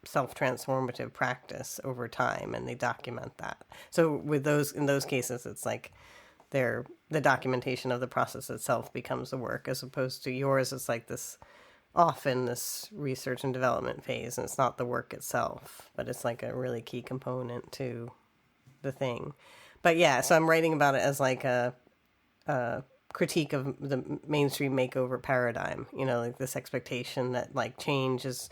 [SPEAKER 1] self-transformative practice over time, and they document that. So in those cases, it's like the documentation of the process itself becomes the work, as opposed to yours. It's like this research and development phase, and it's not the work itself, but it's like a really key component to the thing. But yeah, so I'm writing about it as like a critique of the mainstream makeover paradigm, like this expectation that like change is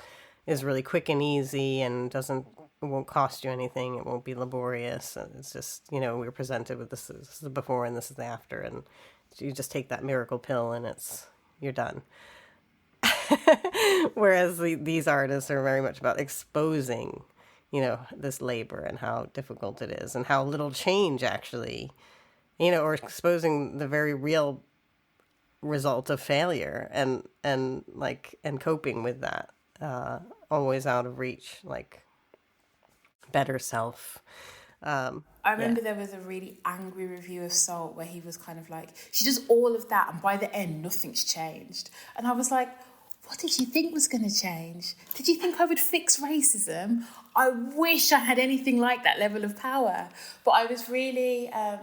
[SPEAKER 1] really quick and easy and it won't cost you anything. It won't be laborious. It's just, we're presented with this is the before and this is the after. And you just take that miracle pill and you're done. Whereas these artists are very much about exposing, this labor and how difficult it is and how little change actually, or exposing the very real result of failure and coping with that. Always out of reach, like better self.
[SPEAKER 2] I remember there was a really angry review of SALT where he was kind of like, she does all of that and by the end nothing's changed. And I was like, what did you think was going to change? Did you think I would fix racism? I wish I had anything like that level of power. But I was really, I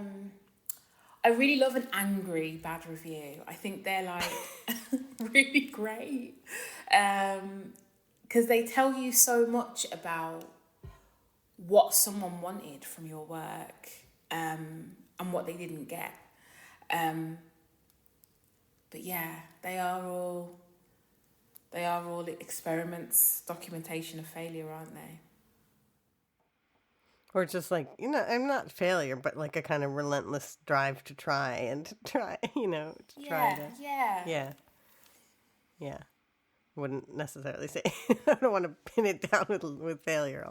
[SPEAKER 2] really love an angry bad review. I think they're like really great. Because they tell you so much about what someone wanted from your work and what they didn't get. But yeah, they are all experiments, documentation of failure, aren't they?
[SPEAKER 1] Or just like, I'm not failure, but like a kind of relentless drive to try and to try, try to. Yeah. Wouldn't necessarily say, I don't want to pin it down with failure.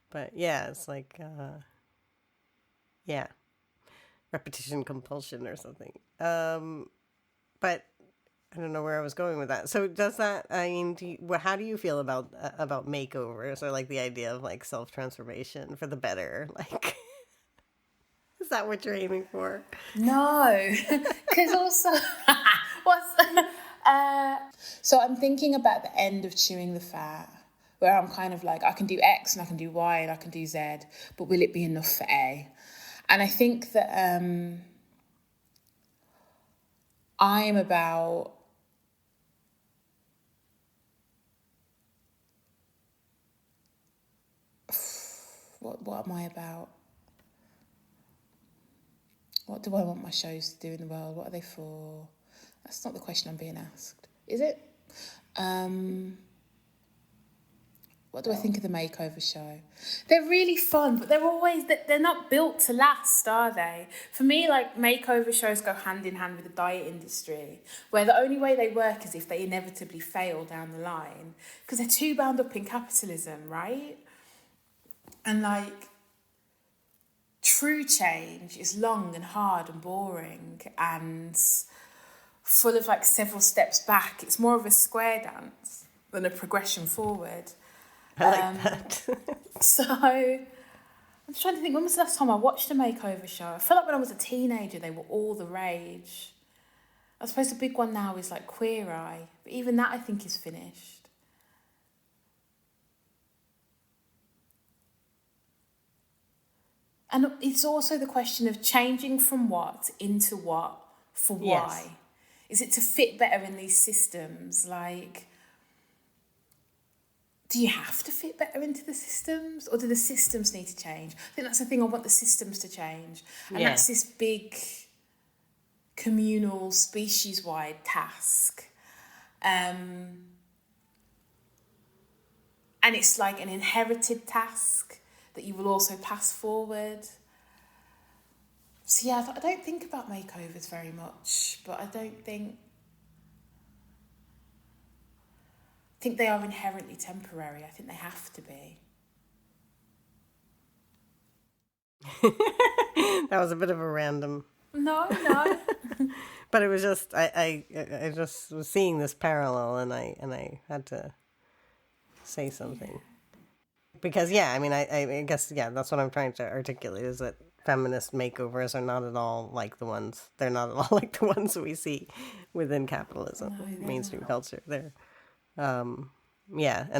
[SPEAKER 1] But yeah, it's like, repetition compulsion or something. But I don't know where I was going with that. So does that, how do you feel about makeovers, or like the idea of like self-transformation for the better? Like, is that what you're aiming for?
[SPEAKER 2] No, because also, so I'm thinking about the end of Chewing the Fat, where I'm kind of like, I can do X and I can do Y and I can do Z, but will it be enough for A? And I think that I'm about what am I about? What do I want my shows to do in the world? What are they for? That's not the question I'm being asked, is it? What do I think of the makeover show? They're really fun, but they're not built to last, are they? For me, like, makeover shows go hand in hand with the diet industry, where the only way they work is if they inevitably fail down the line, because they're too bound up in capitalism, right? And like, true change is long and hard and boring and full of like several steps back. It's more of a square dance than a progression forward.
[SPEAKER 1] I like that.
[SPEAKER 2] So I'm just trying to think, when was the last time I watched a makeover show? I feel like when I was a teenager, they were all the rage. I suppose the big one now is like Queer Eye, but even that I think is finished. And it's also the question of changing from what into what for why.
[SPEAKER 1] Yes.
[SPEAKER 2] Is it to fit better in these systems? Like, do you have to fit better into the systems, or do the systems need to change? I think that's the thing. I want the systems to change. And that's this big communal, species-wide task. And it's like an inherited task that you will also pass forward. So yeah, I don't think about makeovers very much, but I think they are inherently temporary. I think they have to be.
[SPEAKER 1] That was a bit of a random.
[SPEAKER 2] No.
[SPEAKER 1] But it was just I just was seeing this parallel, and I had to say something. Because I guess that's what I'm trying to articulate, is that feminist makeovers are not at all like the ones we see within capitalism, mainstream culture. They're and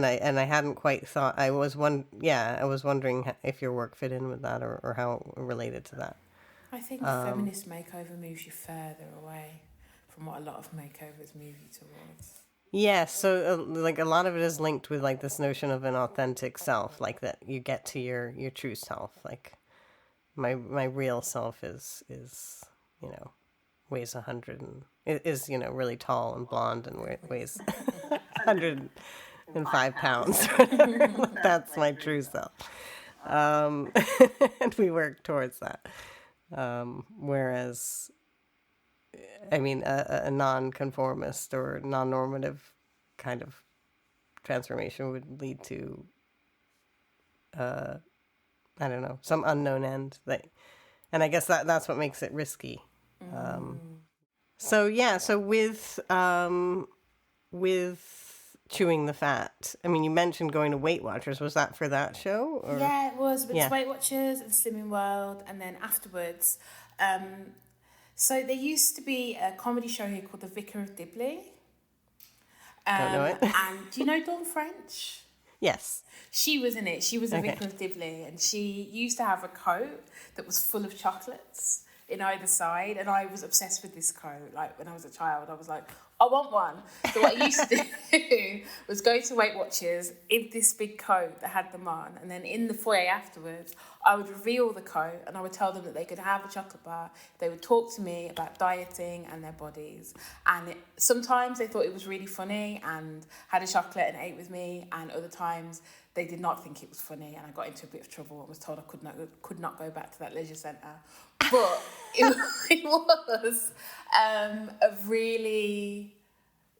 [SPEAKER 1] I hadn't quite thought. I was wondering if your work fit in with that, or how it related to that.
[SPEAKER 2] I think feminist makeover moves you further away from what a lot of makeovers move you towards.
[SPEAKER 1] Yeah, so like a lot of it is linked with like this notion of an authentic self, like that you get to your true self. Like my real self is weighs 100 and is really tall and blonde and weighs 105 pounds. That's my true self, and we work towards that. Whereas, a non-conformist or non-normative kind of transformation would lead to, some unknown end. And I guess that's what makes it risky. So with Chewing the Fat, you mentioned going to Weight Watchers. Was that for that show? Or?
[SPEAKER 2] Yeah, it was. With Weight Watchers and Slimming World, and then afterwards. So there used to be a comedy show here called The Vicar of Dibley.
[SPEAKER 1] Don't know it.
[SPEAKER 2] And do you know Dawn French?
[SPEAKER 1] Yes.
[SPEAKER 2] She was in it. She was a
[SPEAKER 1] Okay.
[SPEAKER 2] victim of Dibley, and she used to have a coat that was full of chocolates in either side, and I was obsessed with this coat. Like, when I was a child, I was like, I want one. So what I used to do was go to Weight Watchers in this big coat that had them on, and then in the foyer afterwards, I would reveal the coat and I would tell them that they could have a chocolate bar. They would talk to me about dieting and their bodies, and sometimes they thought it was really funny and had a chocolate and ate with me, and other times they did not think it was funny, and I got into a bit of trouble and was told I could not go back to that leisure centre. But it was a really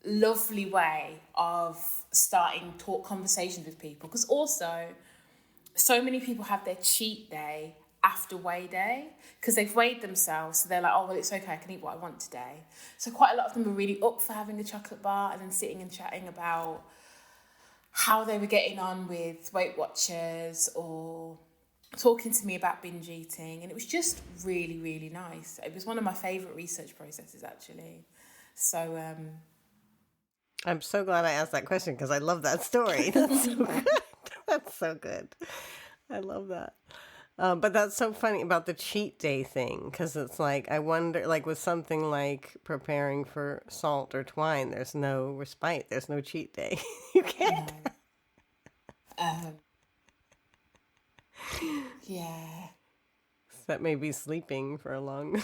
[SPEAKER 2] lovely way of starting talk conversations with people, because also so many people have their cheat day after weigh day because they've weighed themselves, so they're like, oh well, it's okay, I can eat what I want today. So quite a lot of them are really up for having a chocolate bar and then sitting and chatting about how they were getting on with Weight Watchers or talking to me about binge eating, and it was just really, really nice. It was one of my favourite research processes, actually. So
[SPEAKER 1] I'm so glad I asked that question because I love that story. That's so good. That's so good. I love that. But that's so funny about the cheat day thing, because it's like, I wonder, like with something like preparing for Salt or Twine, there's no respite. There's no cheat day. You can't.
[SPEAKER 2] Yeah.
[SPEAKER 1] That may be sleeping for a long...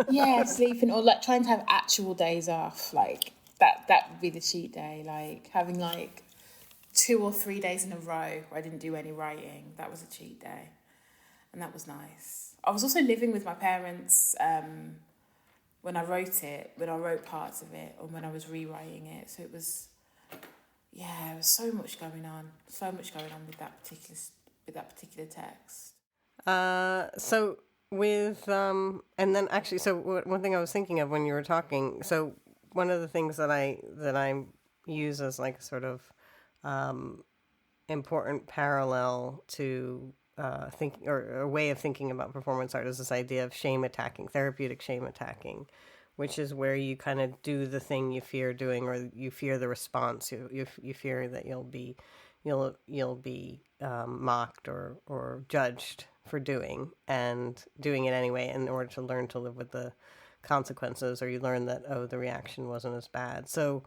[SPEAKER 2] Yeah, sleeping, or like trying to have actual days off. Like that would be the cheat day. Like having like 2 or 3 days in a row where I didn't do any writing. That was a cheat day. And that was nice. I was also living with my parents when I wrote parts of it, or when I was rewriting it. So it was, yeah, there was so much going on with that particular text.
[SPEAKER 1] So with and then actually, so one thing I was thinking of when you were talking, so one of the things that I use as like sort of important parallel to thinking, or a way of thinking about performance art, is this idea of shame attacking, therapeutic shame attacking, which is where you kind of do the thing you fear doing, or you fear the response. You fear that you'll be mocked or judged for doing, and doing it anyway in order to learn to live with the consequences, or you learn that, oh, the reaction wasn't as bad. So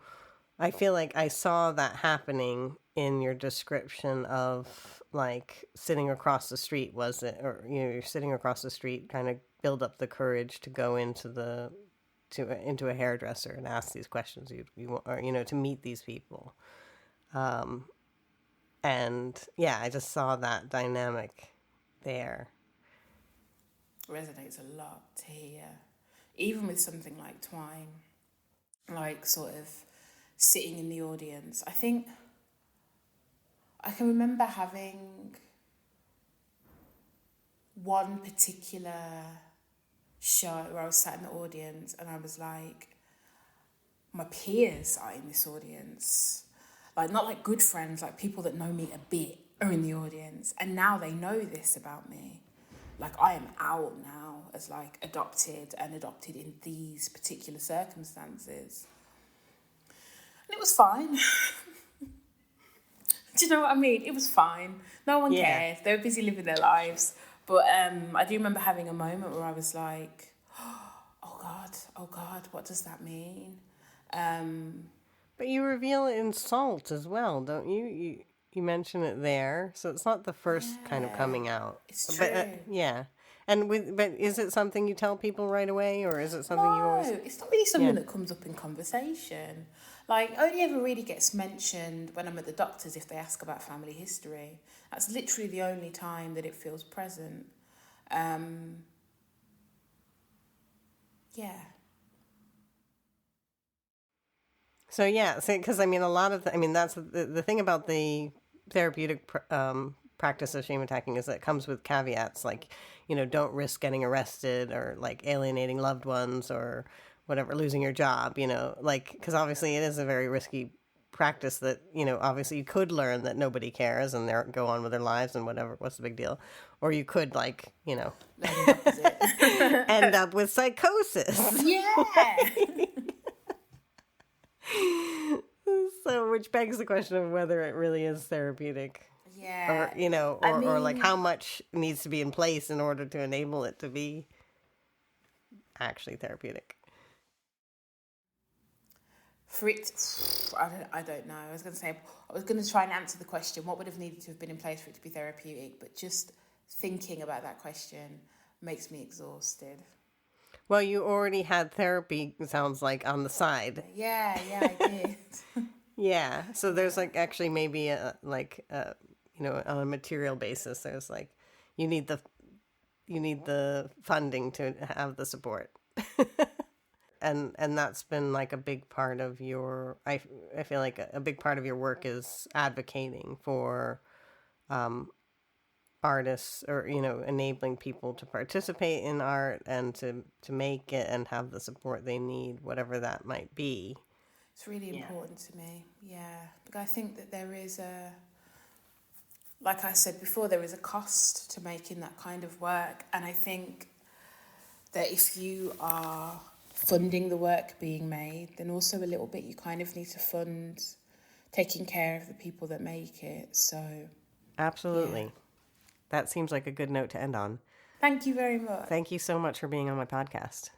[SPEAKER 1] I feel like I saw that happening in your description of like sitting across the street, was it? Or, you know, you're sitting across the street, kind of build up the courage to go into a hairdresser and ask these questions you want, or, you know, to meet these people. And yeah, I just saw that dynamic there.
[SPEAKER 2] Resonates a lot here. Even with something like Twine, like sort of sitting in the audience. I think I can remember having one particular show where I was sat in the audience and I was like, my peers are in this audience. Like, not like good friends, like people that know me a bit are in the audience. And now they know this about me. Like, I am out now as like adopted in these particular circumstances. And it was fine. Do you know what I mean? It was fine. No one cared. They were busy living their lives. But I do remember having a moment where I was like, oh God, what does that mean?
[SPEAKER 1] But you reveal it in Salt as well, don't you? You mention it there, so it's not the first kind of coming out.
[SPEAKER 2] It's true.
[SPEAKER 1] But, and but is it something you tell people right away, or is it something you always?
[SPEAKER 2] No, it's not really something that comes up in conversation. Like, only ever really gets mentioned when I'm at the doctor's if they ask about family history. That's literally the only time that it feels present. Yeah.
[SPEAKER 1] So because I mean, that's the thing about the therapeutic practice of shame attacking, is that it comes with caveats, like, you know, don't risk getting arrested, or like alienating loved ones, or whatever, losing your job, you know, like, because obviously it is a very risky practice that, you know, obviously you could learn that nobody cares and they go on with their lives and what's the big deal, or you could, like, you know, end up with psychosis.
[SPEAKER 2] Yeah.
[SPEAKER 1] So, which begs the question of whether it really is therapeutic.
[SPEAKER 2] Yeah.
[SPEAKER 1] Or, or like how much needs to be in place in order to enable it to be actually therapeutic.
[SPEAKER 2] For it, I don't know. I was going to try and answer the question, what would have needed to have been in place for it to be therapeutic? But just thinking about that question makes me exhausted.
[SPEAKER 1] Well, you already had therapy, it sounds like, on the side.
[SPEAKER 2] Yeah, I did.
[SPEAKER 1] Yeah. So there's like actually maybe on a material basis, there's like, you need the funding to have the support. And that's been like a big part of your, I feel like a big part of your work is advocating for artists, or enabling people to participate in art and to make it and have the support they need, whatever that might be.
[SPEAKER 2] It's really important to me. Yeah, because I think that there is like I said before, there is a cost to making that kind of work, and I think that if you are funding the work being made, then also a little bit you kind of need to fund taking care of the people that make it. So
[SPEAKER 1] absolutely.
[SPEAKER 2] Yeah.
[SPEAKER 1] That seems like a good note to end on.
[SPEAKER 2] Thank you very much.
[SPEAKER 1] Thank you so much for being on my podcast.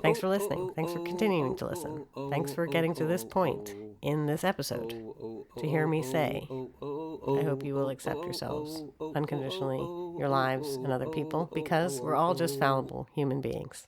[SPEAKER 1] Thanks for listening. Thanks for continuing to listen. Thanks for getting to this point in this episode to hear me say, I hope you will accept yourselves unconditionally, your lives, and other people, because we're all just fallible human beings.